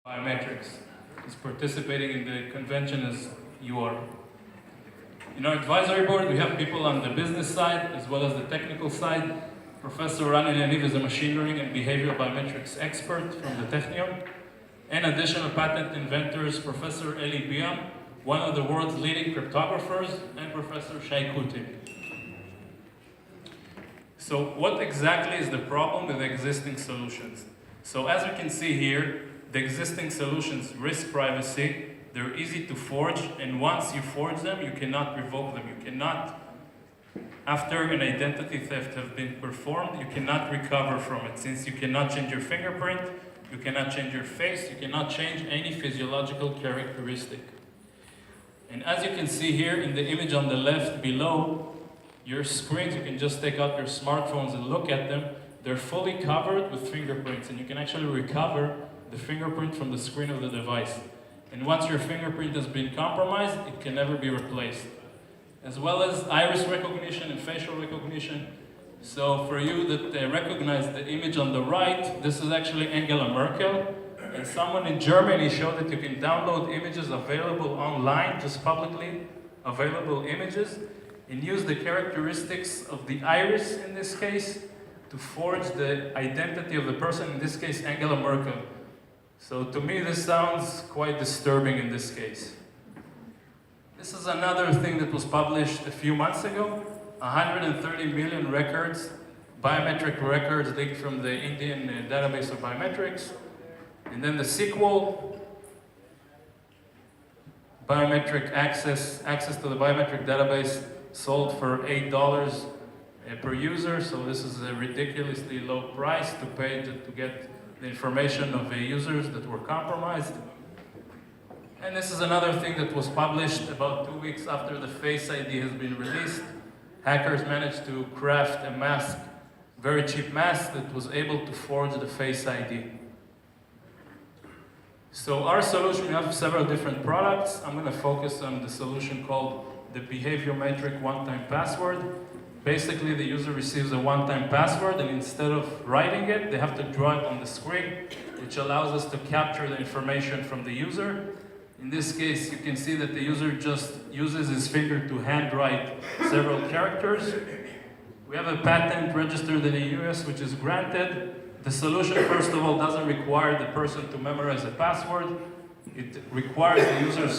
Biometrics is participating in the convention as you are. In our advisory board, we have people on the business side as well as the technical side. Professor Rani Yaniv is a machine learning and behavioral biometrics expert from the Technion. And additional patent inventors, Professor Eli Biam, one of the world's leading cryptographers, and Professor Shai Kutin. So what exactly is the problem with the existing solutions? So as we can see here, the existing solutions risk privacy, they're easy to forge, and once you forge them, you cannot revoke them. You cannot, after an identity theft has been performed, you cannot recover from it. Since you cannot change your fingerprint, you cannot change your face, you cannot change any physiological characteristic. And as you can see here in the image on the left below, your screens, you can just take out your smartphones and look at them. They're fully covered with fingerprints, and you can actually recover the fingerprint from the screen of the device. And once your fingerprint has been compromised, it can never be replaced. As well as iris recognition and facial recognition. So for you that recognize the image on the right, this is actually Angela Merkel. And someone in Germany showed that you can download images available online, just publicly available images, and use the characteristics of the iris in this case to forge the identity of the person, in this case Angela Merkel. So to me this sounds quite disturbing in this case. This is another thing that was published a few months ago. 130 million records, biometric records leaked from the Indian database of biometrics. And then the sequel, biometric access to the biometric database sold for $8 per user. So this is a ridiculously low price to pay to get the information of the users that were compromised. And this is another thing that was published about 2 weeks after the Face ID has been released. Hackers managed to craft a mask, very cheap mask, that was able to forge the Face ID. So our solution, we have several different products. I'm going to focus on the solution called the Biometric one-time password. Basically, the user receives a one-time password, and instead of writing it, they have to draw it on the screen, which allows us to capture the information from the user. In this case, you can see that the user just uses his finger to handwrite several characters. We have a patent registered in the US, which is granted. The solution, first of all, doesn't require the person to memorize a password. It requires the user's